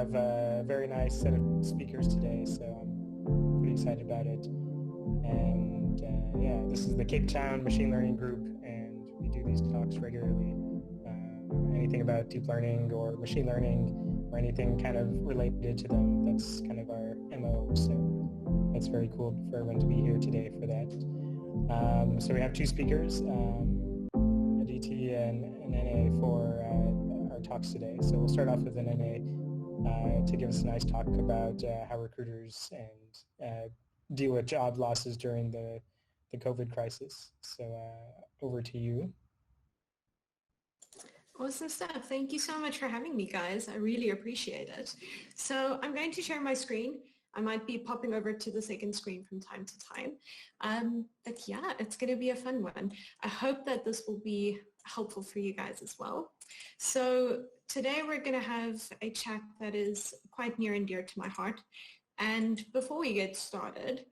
have a very nice set of speakers today, so I'm pretty excited about it. And yeah, this is the Cape Town Machine Learning Group, and we do these talks regularly. Anything about deep learning or machine learning or anything kind of related to them, that's kind of our MO. So that's very cool for everyone to be here today for that. So we have two speakers, Aditi and Anene, for our talks today. So we'll start off with Anene to give us a nice talk about how recruiters and deal with job losses during the COVID crisis. So over to you. Awesome stuff. Thank you so much for having me, guys. I really appreciate it. So I'm going to share my screen. I might be popping over to the second screen from time to time. But yeah, it's going to be a fun one. I hope that this will be helpful for you guys as well. So today we're going to have a chat that is quite near and dear to my heart. And before we get started,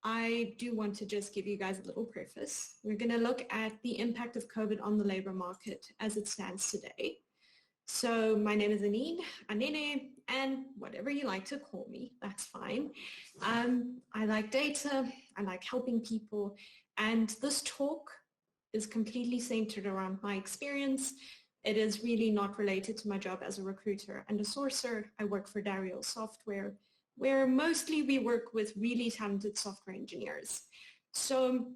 I do want to just give you guys a little preface. We're going to look at the impact of COVID on the labor market as it stands today. So my name is Anene, and whatever you like to call me, that's fine. I like data, I like helping people, and this talk is completely centered around my experience. It is really not related to my job as a recruiter and a sourcer. I work for Dario Software, where mostly we work with really talented software engineers. So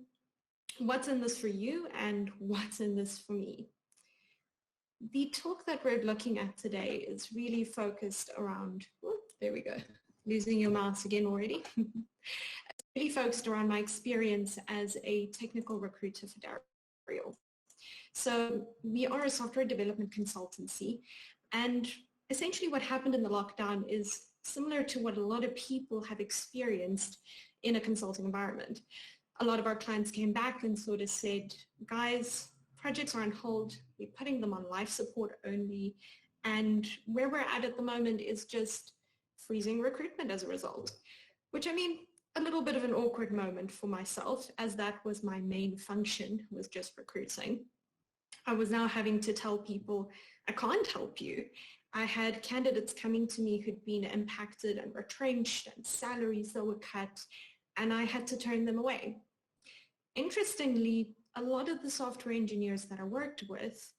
what's in this for you and what's in this for me? The talk that we're looking at today is really focused around, there we go, losing your mouse again already. It's really focused around my experience as a technical recruiter for Dario. So we are a software development consultancy, and essentially what happened in the lockdown is similar to what a lot of people have experienced in a consulting environment. A lot of our clients came back and sort of said, guys, projects are on hold, we're putting them on life support only, and where we're at the moment is just freezing recruitment as a result. Which, I mean, a little bit of an awkward moment for myself, as that was my main function, was just recruiting. I was now having to tell people, I can't help you. I had candidates coming to me who'd been impacted and retrenched and salaries that were cut, and I had to turn them away. Interestingly, a lot of the software engineers that I worked with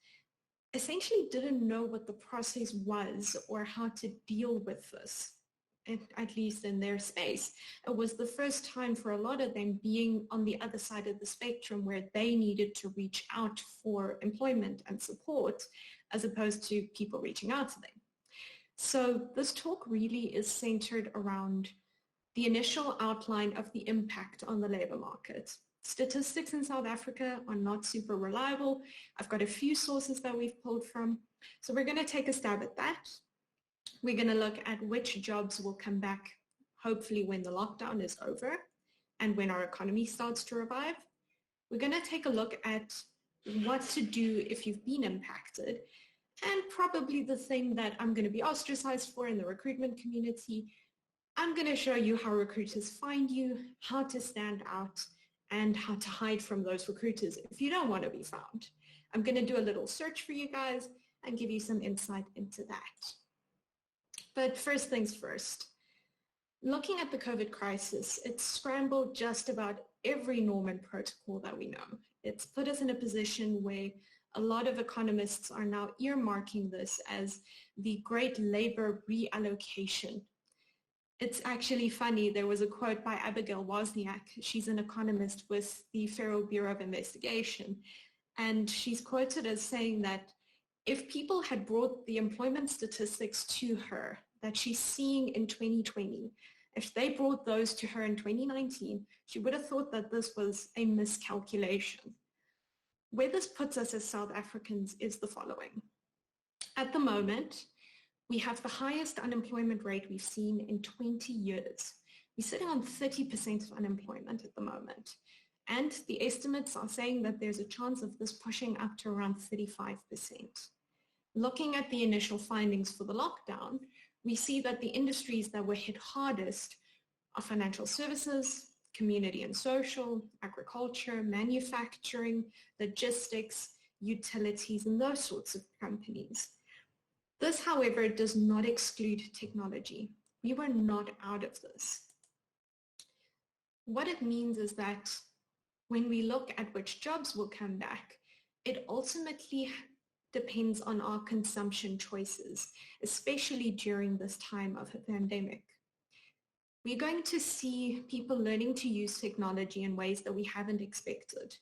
essentially didn't know what the process was or how to deal with this, at least in their space. It was the first time for a lot of them being on the other side of the spectrum where they needed to reach out for employment and support as opposed to people reaching out to them. So this talk really is centered around the initial outline of the impact on the labor market. Statistics in South Africa are not super reliable. I've got a few sources that we've pulled from. So we're going to take a stab at that. We're going to look at which jobs will come back, hopefully when the lockdown is over and when our economy starts to revive. We're going to take a look at what to do if you've been impacted, and probably the thing that I'm going to be ostracized for in the recruitment community. I'm going to show you how recruiters find you, how to stand out, and how to hide from those recruiters if you don't want to be found. I'm going to do a little search for you guys and give you some insight into that. But first things first, looking at the COVID crisis, it's scrambled just about every norm and protocol that we know. It's put us in a position where a lot of economists are now earmarking this as the great labor reallocation. It's actually funny, there was a quote by Abigail Wozniak. She's an economist with the Federal Bureau of Investigation, and she's quoted as saying that if people had brought the employment statistics to her that she's seeing in 2020, if they brought those to her in 2019, she would have thought that this was a miscalculation. Where this puts us as South Africans is the following. At the moment, we have the highest unemployment rate we've seen in 20 years. We're sitting on 30% of unemployment at the moment. And the estimates are saying that there's a chance of this pushing up to around 35%. Looking at the initial findings for the lockdown, we see that the industries that were hit hardest are financial services, community and social, agriculture, manufacturing, logistics, utilities, and those sorts of companies. This, however, does not exclude technology. We were not out of this. What it means is that when we look at which jobs will come back, it ultimately depends on our consumption choices, especially during this time of a pandemic. We're going to see people learning to use technology in ways that we haven't expected.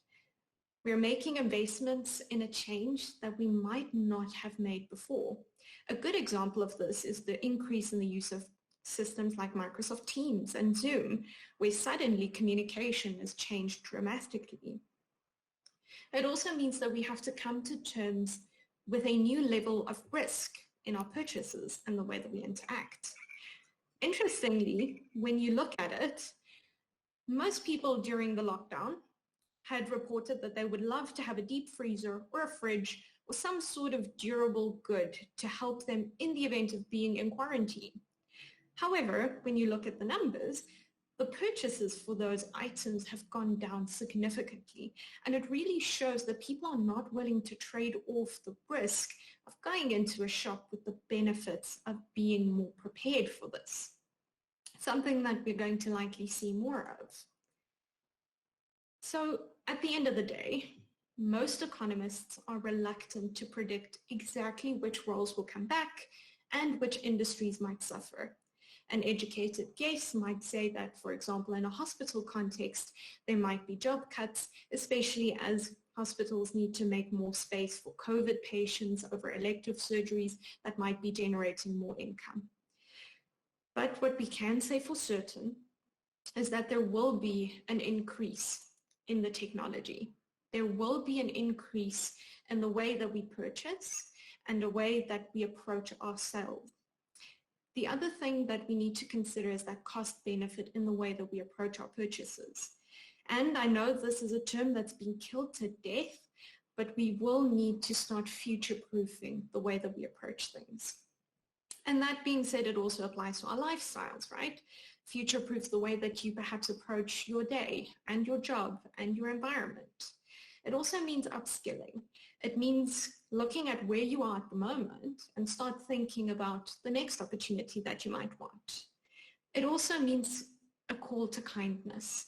We're making investments in a change that we might not have made before. A good example of this is the increase in the use of systems like Microsoft Teams and Zoom, where suddenly communication has changed dramatically. It also means that we have to come to terms with a new level of risk in our purchases and the way that we interact. Interestingly, when you look at it, most people during the lockdown had reported that they would love to have a deep freezer or a fridge or some sort of durable good to help them in the event of being in quarantine. However, when you look at the numbers, the purchases for those items have gone down significantly, and it really shows that people are not willing to trade off the risk of going into a shop with the benefits of being more prepared for this, something that we're going to likely see more of. So at the end of the day, most economists are reluctant to predict exactly which roles will come back and which industries might suffer. An educated guess might say that, for example, in a hospital context, there might be job cuts, especially as hospitals need to make more space for COVID patients over elective surgeries that might be generating more income. But what we can say for certain is that there will be an increase in the technology. There will be an increase in the way that we purchase and the way that we approach ourselves. The other thing that we need to consider is that cost benefit in the way that we approach our purchases. And I know this is a term that's been killed to death, but we will need to start future-proofing the way that we approach things. And that being said, it also applies to our lifestyles, right? Future-proof the way that you perhaps approach your day and your job and your environment. It also means upskilling. It means looking at where you are at the moment and start thinking about the next opportunity that you might want. It also means a call to kindness.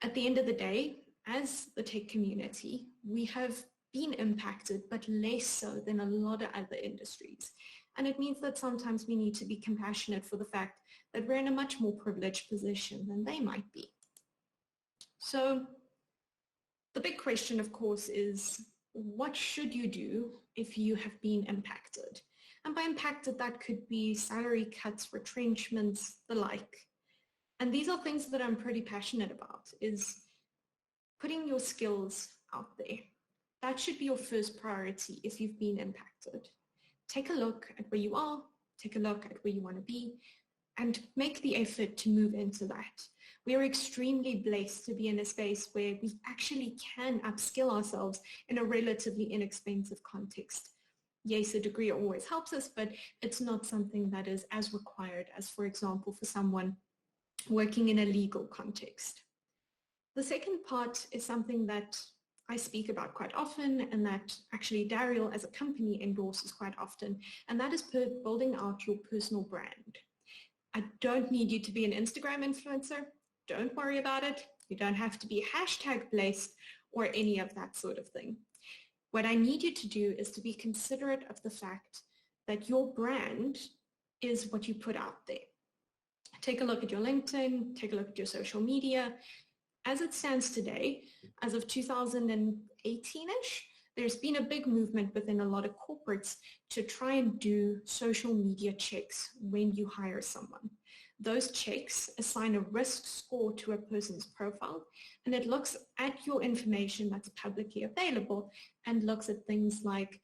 At the end of the day, as the tech community, we have been impacted, but less so than a lot of other industries. And it means that sometimes we need to be compassionate for the fact that we're in a much more privileged position than they might be. So the big question, of course, is what should you do if you have been impacted? And by impacted, that could be salary cuts, retrenchments, the like. And these are things that I'm pretty passionate about, is putting your skills out there. That should be your first priority if you've been impacted. Take a look at where you are, take a look at where you want to be, and make the effort to move into that. We are extremely blessed to be in a space where we actually can upskill ourselves in a relatively inexpensive context. Yes, a degree always helps us, but it's not something that is as required as, for example, for someone working in a legal context. The second part is something that I speak about quite often, and that actually Daryl as a company endorses quite often, and that is building out your personal brand. I don't need you to be an Instagram influencer. Don't worry about it. You don't have to be #blessed or any of that sort of thing. What I need you to do is to be considerate of the fact that your brand is what you put out there. Take a look at your LinkedIn, take a look at your social media. As it stands today, as of 2018-ish, there's been a big movement within a lot of corporates to try and do social media checks when you hire someone. Those checks assign a risk score to a person's profile, and it looks at your information that's publicly available and looks at things like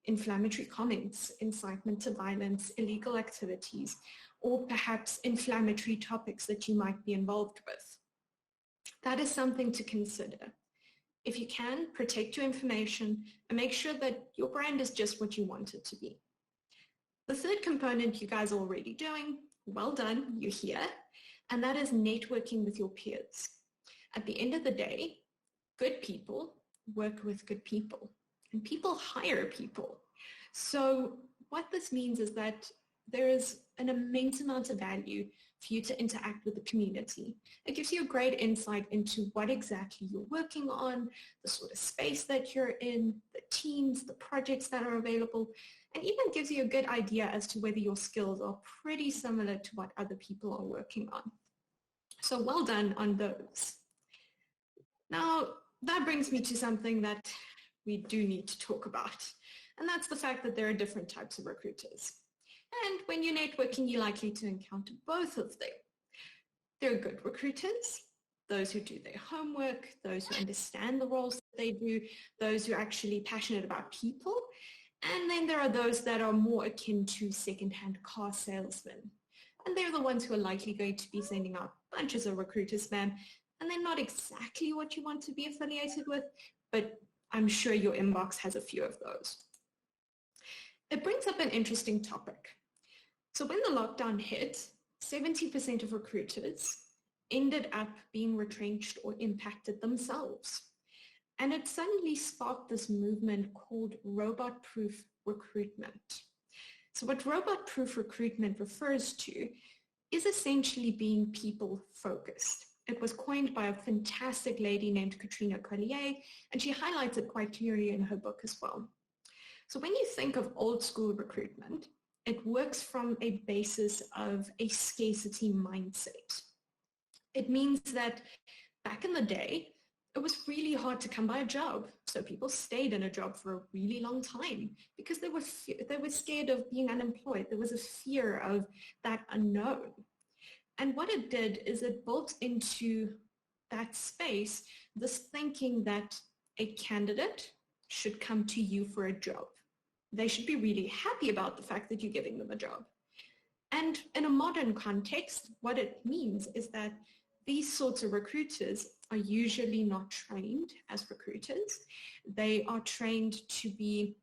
inflammatory comments, incitement to violence, illegal activities, or perhaps inflammatory topics that you might be involved with. That is something to consider. If you can, protect your information and make sure that your brand is just what you want it to be. The third component you guys are already doing, well done, you're here, and that is networking with your peers. At the end of the day, good people work with good people, and people hire people. So what this means is that there is an immense amount of value for you to interact with the community. It gives you a great insight into what exactly you're working on, the sort of space that you're in, the teams, the projects that are available, and even gives you a good idea as to whether your skills are pretty similar to what other people are working on. So well done on those. Now, that brings me to something that we do need to talk about, and that's the fact that there are different types of recruiters. And when you're networking, you're likely to encounter both of them. There are good recruiters, those who do their homework, those who understand the roles that they do, those who are actually passionate about people. And then there are those that are more akin to second-hand car salesmen. And they're the ones who are likely going to be sending out bunches of recruiter spam. And they're not exactly what you want to be affiliated with, but I'm sure your inbox has a few of those. It brings up an interesting topic. So when the lockdown hit, 70% of recruiters ended up being retrenched or impacted themselves. And it suddenly sparked this movement called robot-proof recruitment. So what robot-proof recruitment refers to is essentially being people-focused. It was coined by a fantastic lady named Katrina Collier, and she highlights it quite clearly in her book as well. So when you think of old school recruitment, it works from a basis of a scarcity mindset. It means that back in the day, it was really hard to come by a job. So people stayed in a job for a really long time because they were scared of being unemployed. There was a fear of that unknown. And what it did is it built into that space this thinking that a candidate should come to you for a job. They should be really happy about the fact that you're giving them a job. And in a modern context, what it means is that these sorts of recruiters are usually not trained as recruiters. They are trained to be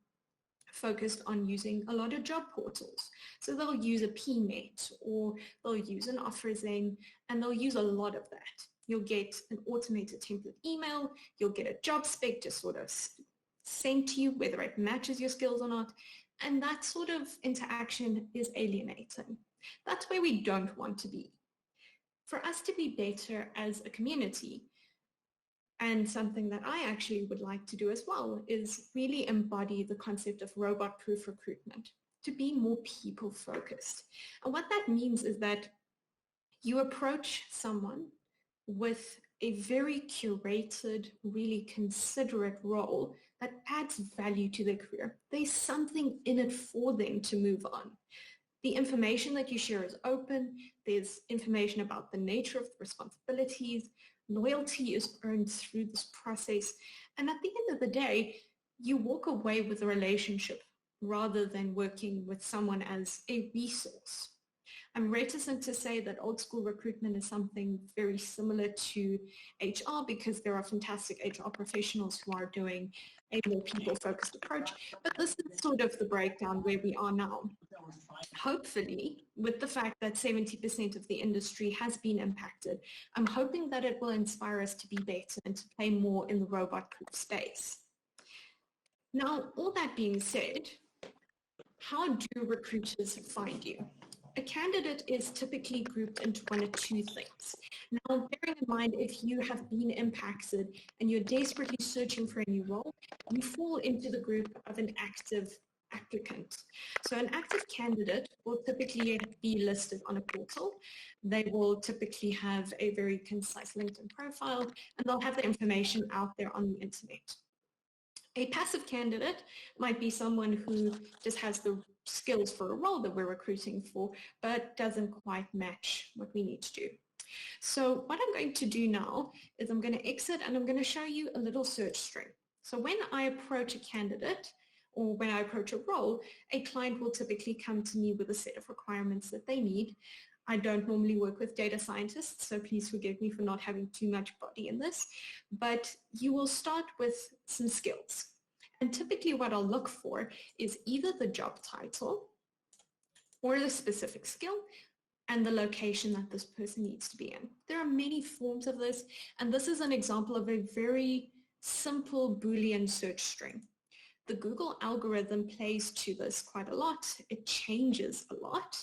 focused on using a lot of job portals. So they'll use a PNet or they'll use an OfferZen, and they'll use a lot of that. You'll get an automated template email, you'll get a job spec just sort of sent to you, whether it matches your skills or not. And that sort of interaction is alienating. That's where we don't want to be. For us to be better as a community, and something that I actually would like to do as well, is really embody the concept of robot-proof recruitment, to be more people-focused. And what that means is that you approach someone with a very curated, really considerate role that adds value to their career. There's something in it for them to move on. The information that you share is open. There's information about the nature of the responsibilities. Loyalty is earned through this process. And at the end of the day, you walk away with a relationship rather than working with someone as a resource. I'm reticent to say that old school recruitment is something very similar to HR because there are fantastic HR professionals who are doing a more people-focused approach, but this is sort of the breakdown where we are now. Hopefully, with the fact that 70% of the industry has been impacted, I'm hoping that it will inspire us to be better and to play more in the robot-proof space. Now, all that being said, how do recruiters find you? A candidate is typically grouped into one of two things. Now, bearing in mind, if you have been impacted and you're desperately searching for a new role, you fall into the group of an active applicant. So an active candidate will typically be listed on a portal. They will typically have a very concise LinkedIn profile, and they'll have the information out there on the internet. A passive candidate might be someone who just has the skills for a role that we're recruiting for, but doesn't quite match what we need to do. So what I'm going to do now is I'm going to exit and I'm going to show you a little search string. So when I approach a candidate or when I approach a role, a client will typically come to me with a set of requirements that they need. I don't normally work with data scientists, so please forgive me for not having too much body in this, but you will start with some skills. And typically what I'll look for is either the job title or the specific skill and the location that this person needs to be in. There are many forms of this, and this is an example of a very simple Boolean search string. The Google algorithm plays to this quite a lot. It changes a lot.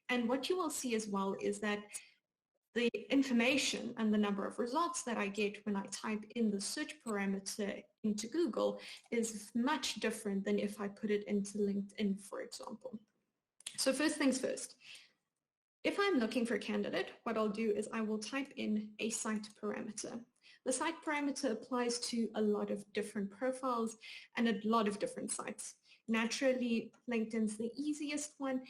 And what you will see as well is that the information and the number of results that I get when I type in the search parameter into Google is much different than if I put it into LinkedIn, for example. So first things first, if I'm looking for a candidate, what I'll do is I will type in a site parameter. The site parameter applies to a lot of different profiles and a lot of different sites. Naturally, LinkedIn's the easiest one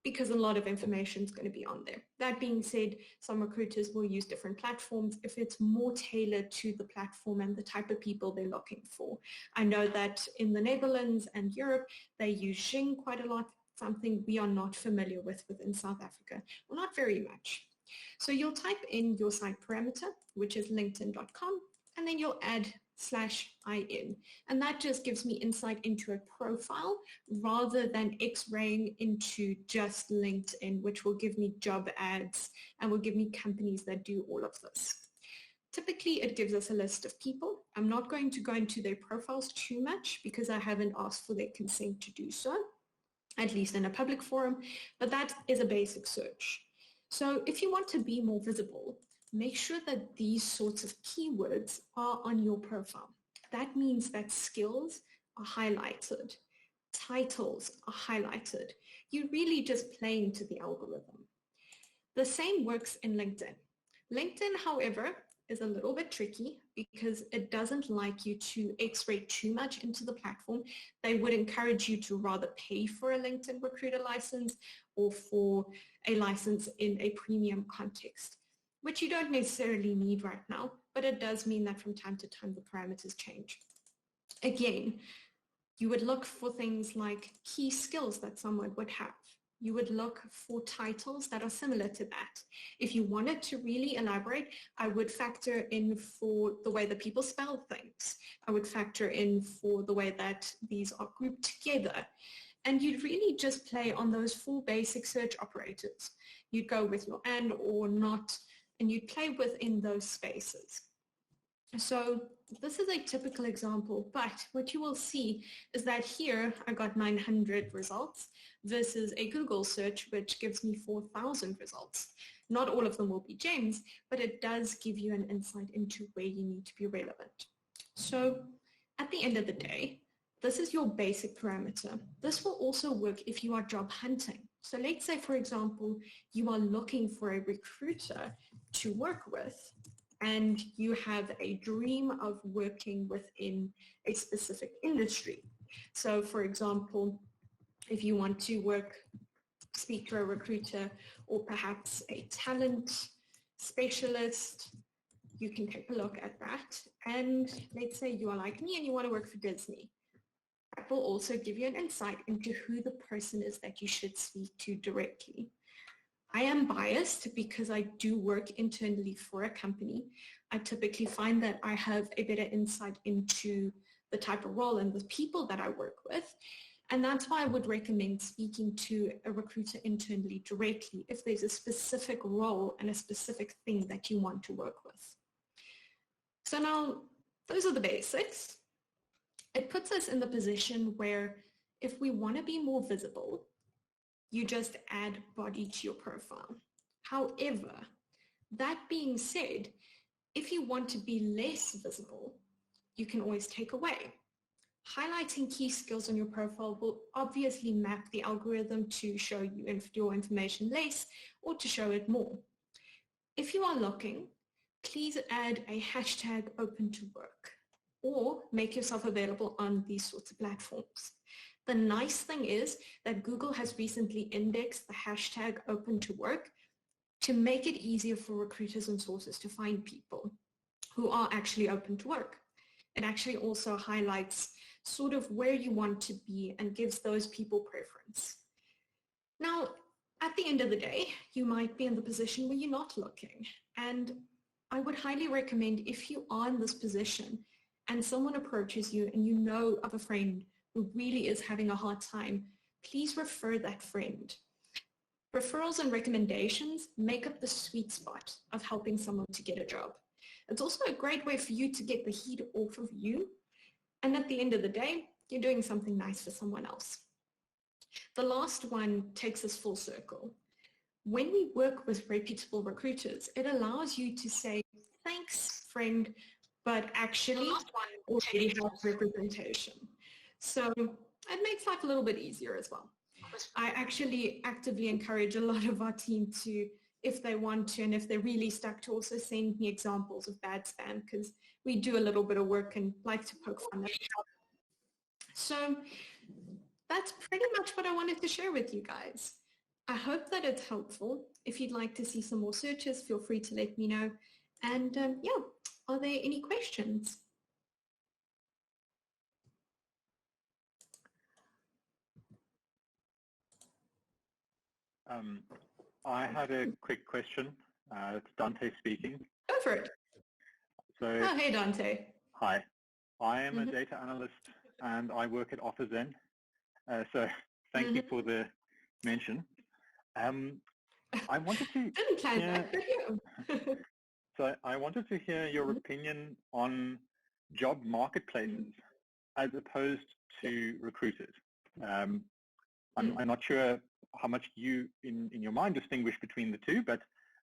because a lot of information is going to be on there. That being said, some recruiters will use different platforms if it's more tailored to the platform and the type of people they're looking for. I know that in the Netherlands and Europe, they use Xing quite a lot, something we are not familiar with within South Africa. Well, not very much. So you'll type in your site parameter, which is linkedin.com, and then you'll add /in. And that just gives me insight into a profile rather than X-raying into just LinkedIn, which will give me job ads and will give me companies that do all of this. Typically, it gives us a list of people. I'm not going to go into their profiles too much because I haven't asked for their consent to do so, at least in a public forum, but that is a basic search. So if you want to be more visible, make sure that these sorts of keywords are on your profile. That means that skills are highlighted, titles are highlighted. You're really just playing to the algorithm. The same works in LinkedIn. LinkedIn, however, is a little bit tricky because it doesn't like you to X-ray too much into the platform. They would encourage you to rather pay for a LinkedIn recruiter license or for a license in a premium context, which you don't necessarily need right now, but it does mean that from time to time the parameters change. Again, you would look for things like key skills that someone would have. You would look for titles that are similar to that. If you wanted to really elaborate, I would factor in for the way that people spell things. I would factor in for the way that these are grouped together. And you'd really just play on those 4 basic search operators. You'd go with your and or not, and you'd play within those spaces. So this is a typical example, but what you will see is that here I got 900 results versus a Google search which gives me 4,000 results. Not all of them will be gems, but it does give you an insight into where you need to be relevant. So at the end of the day, this is your basic parameter. This will also work if you are job hunting. So let's say, for example, you are looking for a recruiter to work with, and you have a dream of working within a specific industry. So for example, if you want to speak to a recruiter or perhaps a talent specialist, you can take a look at that. And let's say you are like me and you want to work for Disney. That will also give you an insight into who the person is that you should speak to directly. I am biased because I do work internally for a company. I typically find that I have a better insight into the type of role and the people that I work with. And that's why I would recommend speaking to a recruiter internally directly if there's a specific role and a specific thing that you want to work with. So now, those are the basics. It puts us in the position where if we want to be more visible, you just add body to your profile. However, that being said, if you want to be less visible, you can always take away. Highlighting key skills on your profile will obviously map the algorithm to show you your information less or to show it more. If you are looking, please add a hashtag open to work or make yourself available on these sorts of platforms. The nice thing is that Google has recently indexed the hashtag open to work to make it easier for recruiters and sources to find people who are actually open to work. It actually also highlights sort of where you want to be and gives those people preference. Now, at the end of the day, you might be in the position where you're not looking. And I would highly recommend if you are in this position and someone approaches you and you know of a friend who really is having a hard time, please refer that friend. Referrals and recommendations make up the sweet spot of helping someone to get a job. It's also a great way for you to get the heat off of you. And at the end of the day, you're doing something nice for someone else. The last one takes us full circle. When we work with reputable recruiters, it allows you to say, thanks, friend, but actually already have representation. So it makes life a little bit easier as well. I actually actively encourage a lot of our team to, if they want to and if they're really stuck, to also send me examples of bad spam, because we do a little bit of work and like to poke fun at it. So that's pretty much what I wanted to share with you guys. I hope that it's helpful. If you'd like to see some more searches, feel free to let me know. And yeah, are there any questions? I had a quick question. It's Dante speaking. Go for it. So, oh, hey, Dante. Hi. I am a data analyst and I work at OfferZen. So thank you for the mention. I wanted to Didn't plan that, but yeah. So I wanted to hear your opinion on job marketplaces as opposed to recruiters. I'm not sure how much you, in your mind, distinguish between the two, but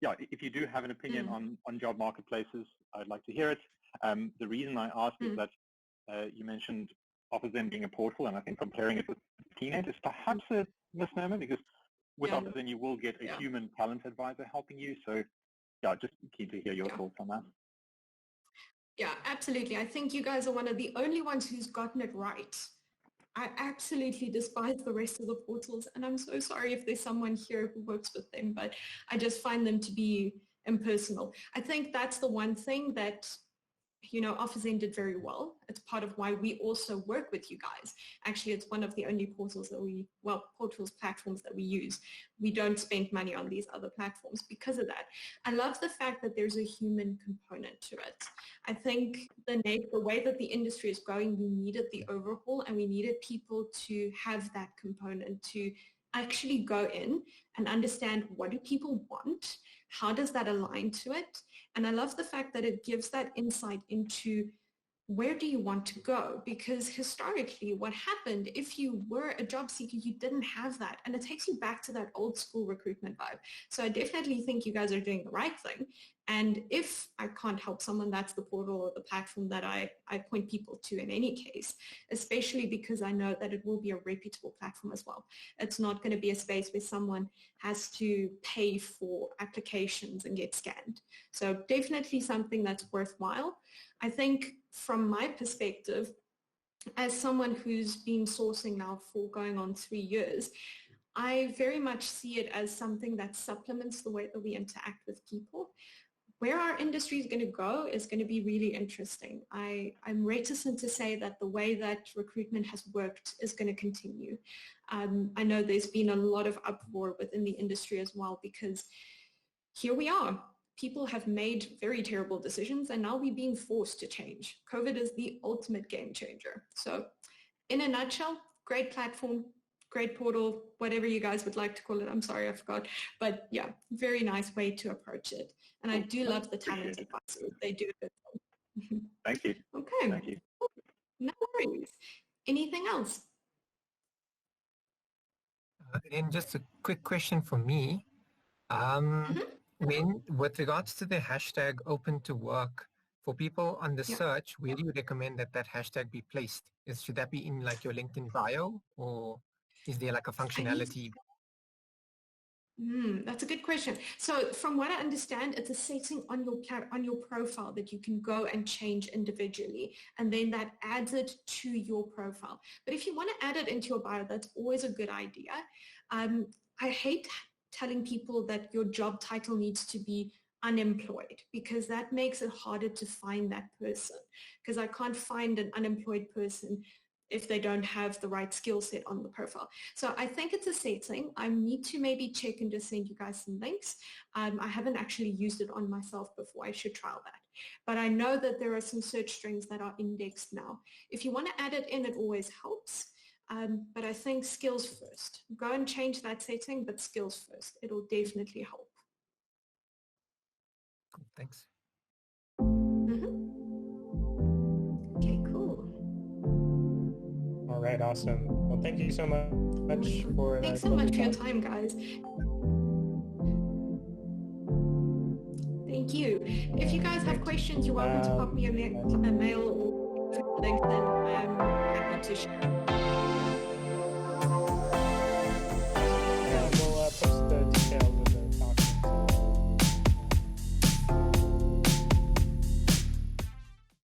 yeah, if you do have an opinion on job marketplaces, I'd like to hear it. The reason I ask is that you mentioned OfferZen being a portal, and I think comparing it with Teenage is perhaps a misnomer, because with OfferZen you will get a human talent advisor helping you. So yeah, just keen to hear your thoughts on that. Yeah, absolutely. I think you guys are one of the only ones who's gotten it right. I absolutely despise the rest of the portals, and I'm so sorry if there's someone here who works with them, but I just find them to be impersonal. I think that's the one thing that, you know, OfferZen did very well. It's part of why we also work with you guys. Actually, it's one of the only portals that platforms that we use. We don't spend money on these other platforms because of that. I love the fact that there's a human component to it. I think the way that the industry is going, we needed the overhaul, and we needed people to have that component to actually go in and understand, what do people want? How does that align to it? And I love the fact that it gives that insight into, where do you want to go? Because historically, what happened, if you were a job seeker, you didn't have that. And it takes you back to that old school recruitment vibe. So I definitely think you guys are doing the right thing. And if I can't help someone, that's the portal or the platform that I point people to in any case, especially because I know that it will be a reputable platform as well. It's not going to be a space where someone has to pay for applications and get scanned. So definitely something that's worthwhile. I think from my perspective, as someone who's been sourcing now for going on 3 years, I very much see it as something that supplements the way that we interact with people. Where our industry is going to go is going to be really interesting. I'm reticent to say that the way that recruitment has worked is going to continue. I know there's been a lot of uproar within the industry as well, because here we are. People have made very terrible decisions, and now we're being forced to change. COVID is the ultimate game changer. So in a nutshell, great platform, great portal, whatever you guys would like to call it. I'm sorry, I forgot. But yeah, very nice way to approach it. And I do love the talent advisors. They do it. Thank you. Okay. Thank you. No worries. Anything else? And just a quick question for me. With regards to the hashtag open to work, for people on the search, where do you recommend that hashtag be placed? Should that be in like your LinkedIn bio, or is there like a functionality? That's a good question. So from what I understand, it's a setting on your profile that you can go and change individually, and then that adds it to your profile. But if you want to add it into your bio, that's always a good idea. I hate telling people that your job title needs to be unemployed, because that makes it harder to find that person, because I can't find an unemployed person if they don't have the right skill set on the profile. So I think it's a setting. I need to maybe check and just send you guys some links. I haven't actually used it on myself before. I should trial that. But I know that there are some search strings that are indexed now. If you want to add it in, it always helps. But I think skills first. Go and change that setting, but skills first. It'll definitely help. Thanks. Okay, cool. right. Awesome. Well, thank you so much for Thanks so much for your time, guys. Thank you. If you guys have questions, you're welcome to pop me a mail or LinkedIn. I'm happy to share.